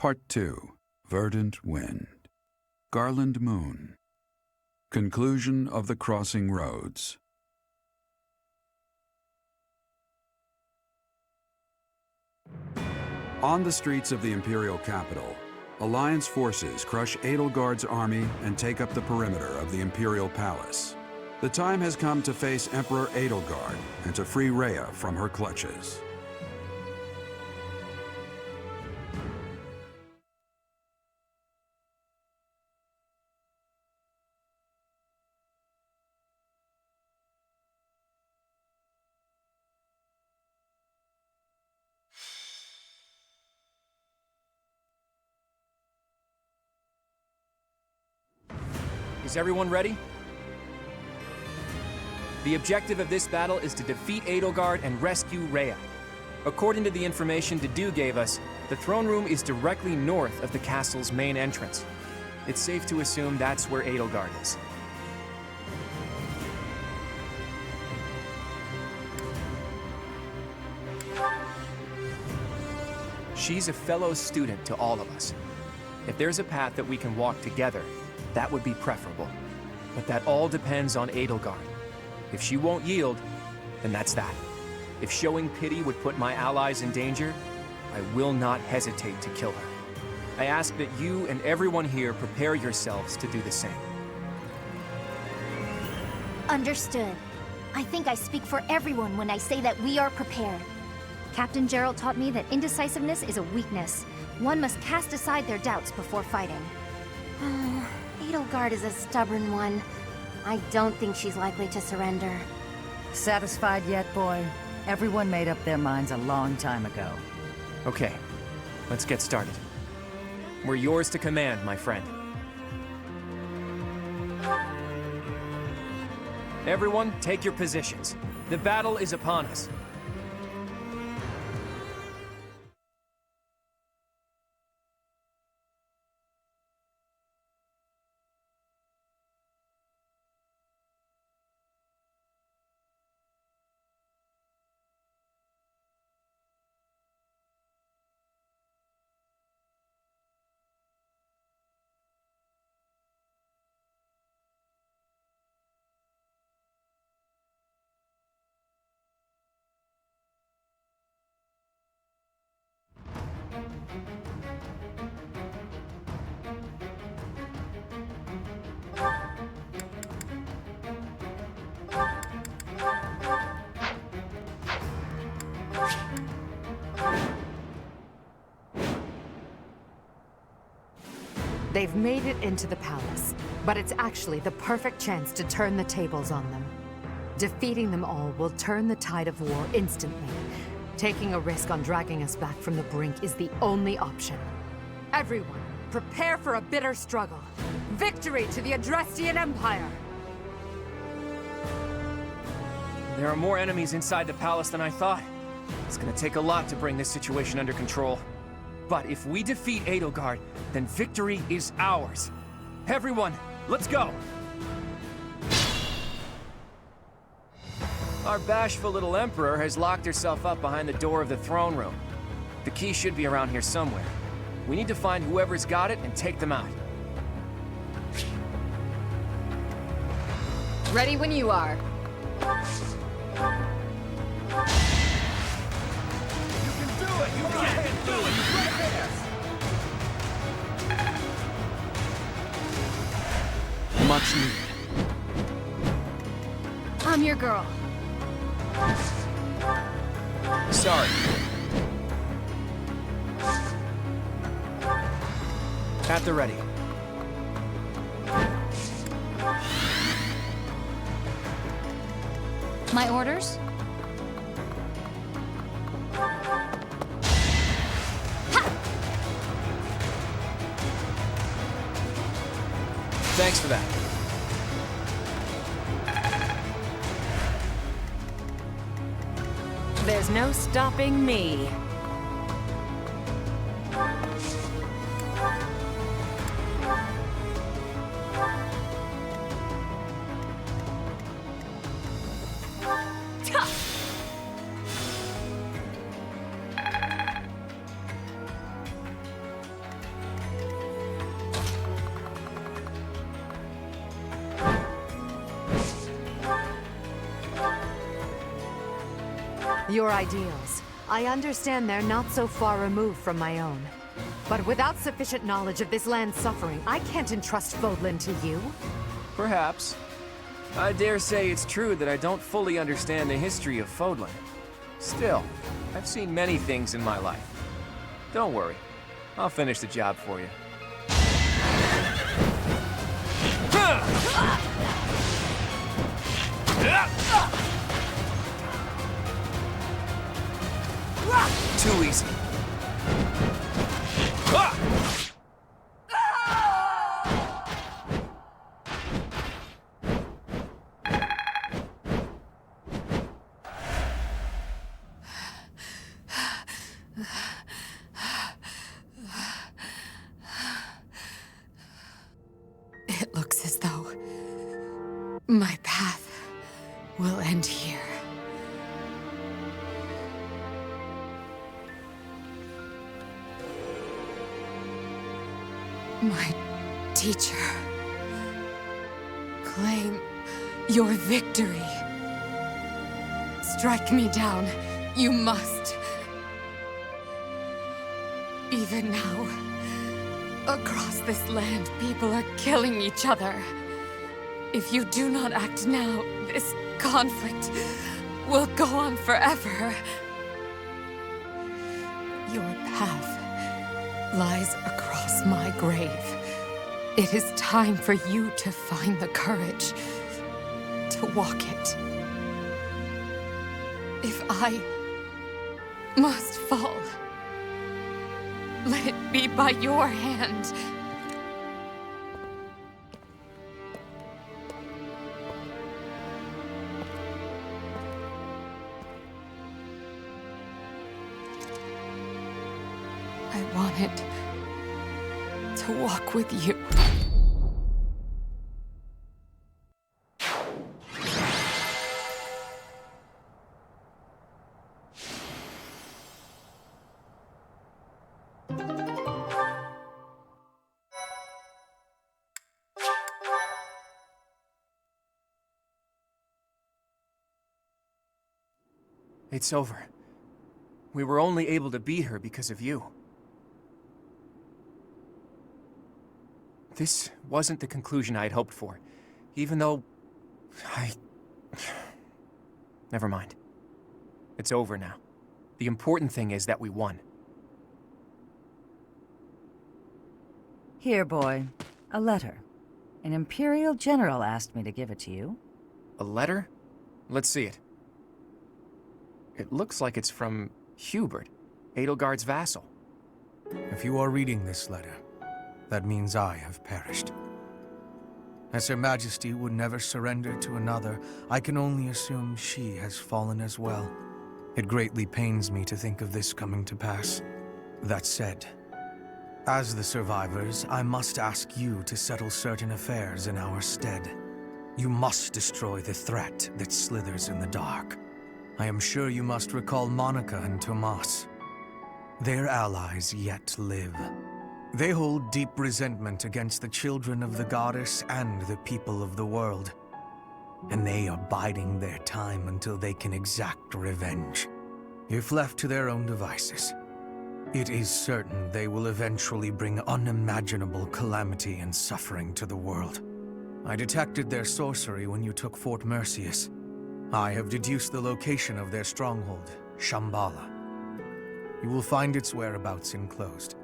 Part 2. Verdant Wind. Garland Moon. Conclusion of the Crossing Roads. On the streets of the Imperial capital, Alliance forces crush Edelgard's army and take up the perimeter of the Imperial Palace. The time has come to face Emperor Edelgard and to free Rhea from her clutches. Is everyone ready? The objective of this battle is to defeat Edelgard and rescue Rhea. According to the information Dedu gave us, the throne room is directly north of the castle's main entrance. It's safe to assume that's where Edelgard is. She's a fellow student to all of us. If there's a path that we can walk together, that would be preferable. But that all depends on Edelgard. If she won't yield, then that's that. If showing pity would put my allies in danger, I will not hesitate to kill her. I ask that you and everyone here prepare yourselves to do the same. Understood. I think I speak for everyone when I say that we are prepared. Captain Gerald taught me that indecisiveness is a weakness. One must cast aside their doubts before fighting. Edelgard is a stubborn one. I don't think she's likely to surrender. Satisfied yet, boy? Everyone made up their minds a long time ago. Okay, let's get started. We're yours to command, my friend. Everyone, take your positions. The battle is upon us. They've made it into the palace, but it's actually the perfect chance to turn the tables on them. Defeating them all will turn the tide of war instantly. Taking a risk on dragging us back from the brink is the only option. Everyone, prepare for a bitter struggle. Victory to the Adrestian Empire! There are more enemies inside the palace than I thought. It's gonna take a lot to bring this situation under control. But if we defeat Edelgard, then victory is ours. Everyone, let's go! Our bashful little emperor has locked herself up behind the door of the throne room. The key should be around here somewhere. We need to find whoever's got it and take them out. Ready when you are. Much needed. I'm your girl. Sorry. At the ready. My orders? Thanks for that. There's no stopping me. Your ideals. I understand they're not so far removed from my own. But without sufficient knowledge of this land's suffering, I can't entrust Fodlan to you. Perhaps. I dare say it's true that I don't fully understand the history of Fodlan. Still, I've seen many things in my life. Don't worry, I'll finish the job for you. Too easy. It looks as though my path will end here. My teacher, claim your victory. Strike me down, you must. Even now, across this land, people are killing each other. If you do not act now, this conflict will go on forever. Your path lies across my grave. It is time for you to find the courage to walk it. If I must fall, let it be by your hand. I wanted to walk with you. It's over. We were only able to beat her because of you. This wasn't the conclusion I had hoped for, even though Never mind. It's over now. The important thing is that we won. Here, boy. A letter. An Imperial General asked me to give it to you. A letter? Let's see it. It looks like it's from Hubert, Edelgard's vassal. If you are reading this letter, that means I have perished. As Her Majesty would never surrender to another, I can only assume she has fallen as well. It greatly pains me to think of this coming to pass. That said, as the survivors, I must ask you to settle certain affairs in our stead. You must destroy the threat that slithers in the dark. I am sure you must recall Monica and Tomas. Their allies yet live. They hold deep resentment against the children of the goddess and the people of the world. And they are biding their time until they can exact revenge. If left to their own devices, it is certain they will eventually bring unimaginable calamity and suffering to the world. I detected their sorcery when you took Fort Mercius. I have deduced the location of their stronghold, Shambhala. You will find its whereabouts enclosed.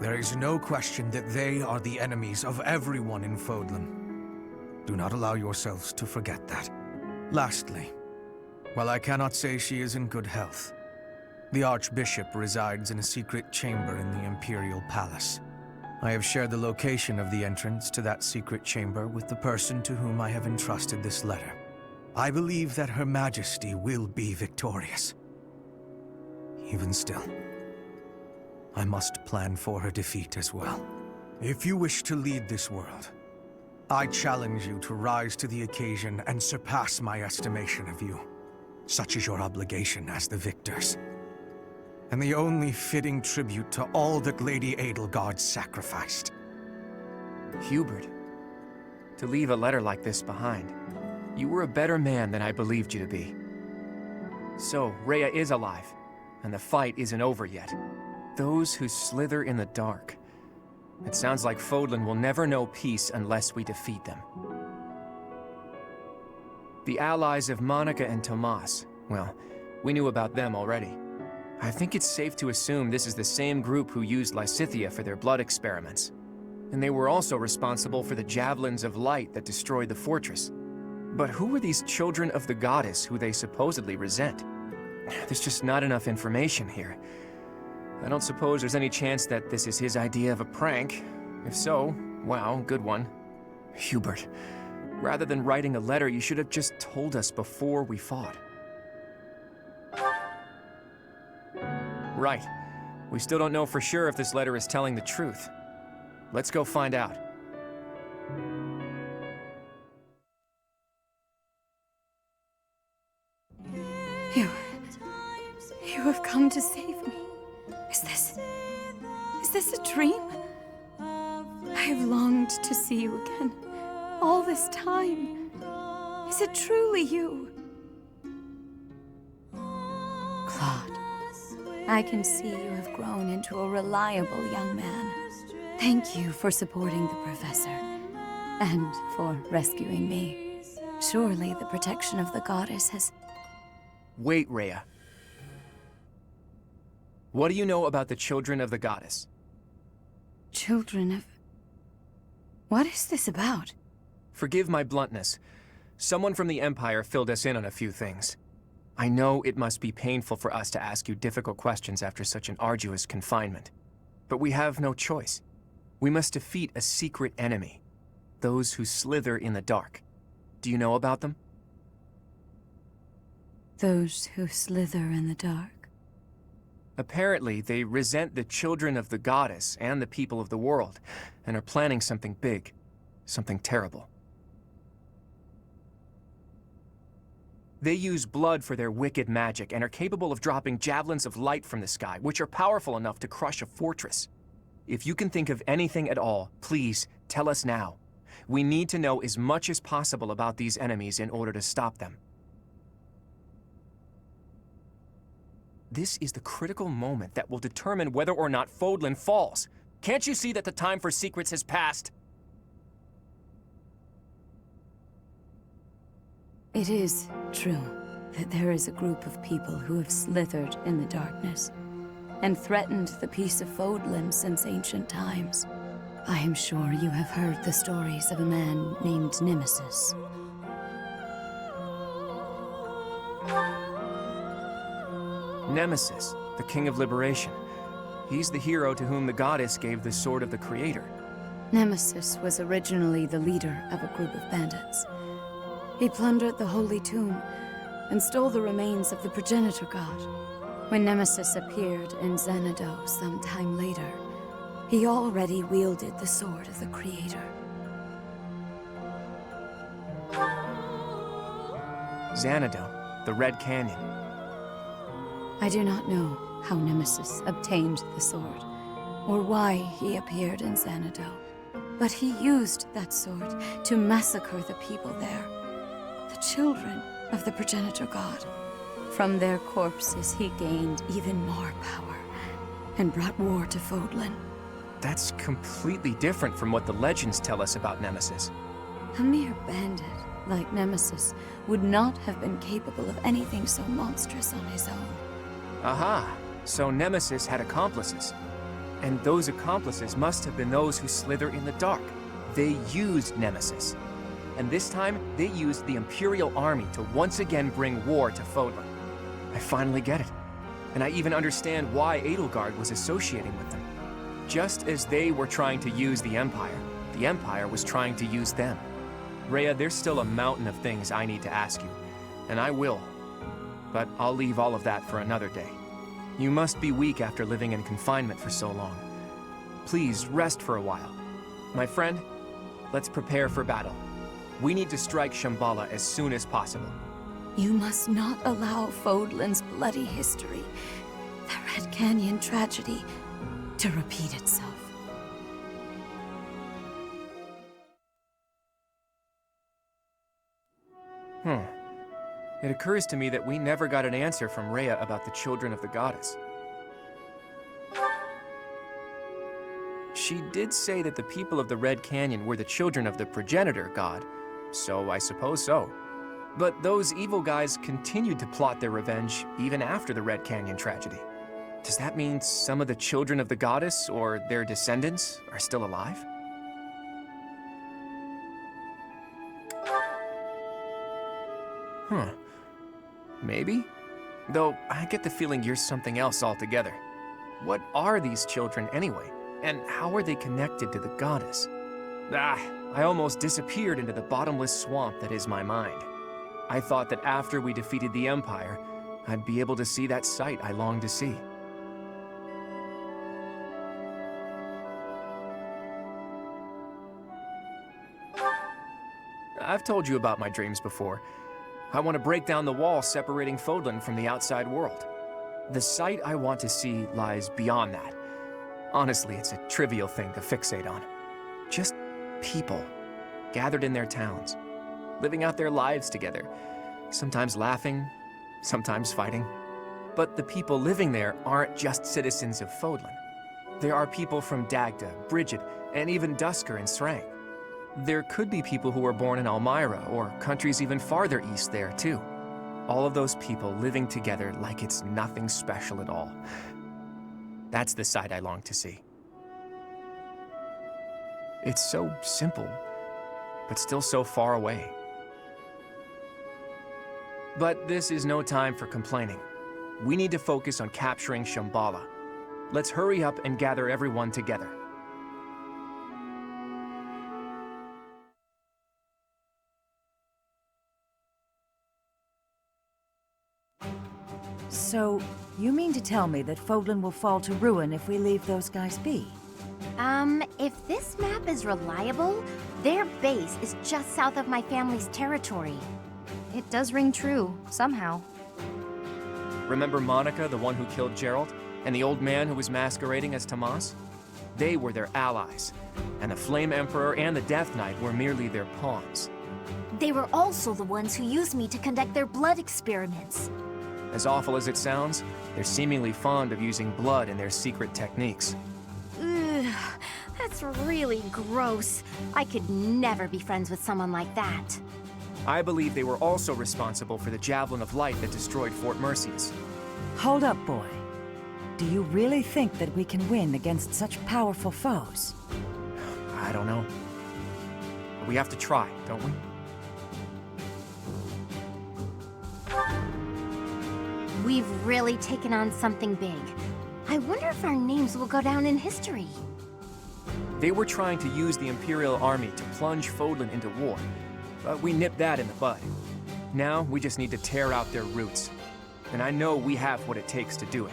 There is no question that they are the enemies of everyone in Fodlan. Do not allow yourselves to forget that. Lastly, while I cannot say she is in good health, the Archbishop resides in a secret chamber in the Imperial Palace. I have shared the location of the entrance to that secret chamber with the person to whom I have entrusted this letter. I believe that Her Majesty will be victorious. Even still, I must plan for her defeat as well. If you wish to lead this world, I challenge you to rise to the occasion and surpass my estimation of you. Such is your obligation as the victors, and the only fitting tribute to all that Lady Edelgard sacrificed. Hubert, to leave a letter like this behind. You were a better man than I believed you to be. So, Rhea is alive, and the fight isn't over yet. Those who slither in the dark. It sounds like Fodlan will never know peace unless we defeat them. The allies of Monica and Tomas, well, we knew about them already. I think it's safe to assume this is the same group who used Lysithea for their blood experiments. And they were also responsible for the javelins of light that destroyed the fortress. But who were these children of the goddess who they supposedly resent? There's just not enough information here. I don't suppose there's any chance that this is his idea of a prank. If so, wow, good one. Hubert, rather than writing a letter, you should have just told us before we fought. Right. We still don't know for sure if this letter is telling the truth. Let's go find out. You have come to save me. Is this a dream? I have longed to see you again, all this time. Is it truly you? Claude, I can see you have grown into a reliable young man. Thank you for supporting the Professor, and for rescuing me. Surely the protection of the goddess has... Wait, Rhea. What do you know about the children of the goddess? Children of... What is this about? Forgive my bluntness. Someone from the Empire filled us in on a few things. I know it must be painful for us to ask you difficult questions after such an arduous confinement. But we have no choice. We must defeat a secret enemy. Those who slither in the dark. Do you know about them? Those who slither in the dark. Apparently, they resent the children of the goddess and the people of the world, and are planning something big, something terrible. They use blood for their wicked magic and are capable of dropping javelins of light from the sky, which are powerful enough to crush a fortress. If you can think of anything at all, please tell us now. We need to know as much as possible about these enemies in order to stop them. This is the critical moment that will determine whether or not Fodlan falls. Can't you see that the time for secrets has passed? It is true that there is a group of people who have slithered in the darkness and threatened the peace of Fodlan since ancient times. I am sure you have heard the stories of a man named Nemesis. Nemesis, the King of Liberation. He's the hero to whom the goddess gave the Sword of the Creator. Nemesis was originally the leader of a group of bandits. He plundered the Holy Tomb and stole the remains of the progenitor god. When Nemesis appeared in Xanadu some time later, he already wielded the Sword of the Creator. Xanadu, the Red Canyon. I do not know how Nemesis obtained the sword, or why he appeared in Xanadu, but he used that sword to massacre the people there, the children of the progenitor god. From their corpses he gained even more power, and brought war to Fodlan. That's completely different from what the legends tell us about Nemesis. A mere bandit like Nemesis would not have been capable of anything so monstrous on his own. Aha, so Nemesis had accomplices. And those accomplices must have been those who slither in the dark. They used Nemesis. And this time, they used the Imperial Army to once again bring war to Fodlan. I finally get it. And I even understand why Edelgard was associating with them. Just as they were trying to use the Empire was trying to use them. Rhea, there's still a mountain of things I need to ask you. And I will. But I'll leave all of that for another day. You must be weak after living in confinement for so long. Please rest for a while. My friend, let's prepare for battle. We need to strike Shambhala as soon as possible. You must not allow Fodlan's bloody history, the Red Canyon tragedy, to repeat itself. It occurs to me that we never got an answer from Rhea about the children of the goddess. She did say that the people of the Red Canyon were the children of the progenitor god, so I suppose so. But those evil guys continued to plot their revenge even after the Red Canyon tragedy. Does that mean some of the children of the goddess, or their descendants, are still alive? Huh. Maybe? Though, I get the feeling you're something else altogether. What are these children anyway? And how are they connected to the goddess? I almost disappeared into the bottomless swamp that is my mind. I thought that after we defeated the Empire, I'd be able to see that sight I longed to see. I've told you about my dreams before. I want to break down the wall separating Fodlan from the outside world. The sight I want to see lies beyond that. Honestly, it's a trivial thing to fixate on. Just people, gathered in their towns, living out their lives together, sometimes laughing, sometimes fighting. But the people living there aren't just citizens of Fodlan. There are people from Dagda, Bridget, and even Dusker and Srang. There could be people who were born in Almyra, or countries even farther east there, too. All of those people living together like it's nothing special at all. That's the sight I long to see. It's so simple, but still so far away. But this is no time for complaining. We need to focus on capturing Shambhala. Let's hurry up and gather everyone together. So, you mean to tell me that Fodlan will fall to ruin if we leave those guys be? If this map is reliable, their base is just south of my family's territory. It does ring true, somehow. Remember Monica, the one who killed Gerald, and the old man who was masquerading as Tomas? They were their allies, and the Flame Emperor and the Death Knight were merely their pawns. They were also the ones who used me to conduct their blood experiments. As awful as it sounds, they're seemingly fond of using blood in their secret techniques. Ugh, that's really gross. I could never be friends with someone like that. I believe they were also responsible for the Javelin of Light that destroyed Fort Mercius. Hold up, boy. Do you really think that we can win against such powerful foes? I don't know. But we have to try, don't we? We've really taken on something big. I wonder if our names will go down in history. They were trying to use the Imperial Army to plunge Fodlan into war, but we nipped that in the bud. Now we just need to tear out their roots. And I know we have what it takes to do it.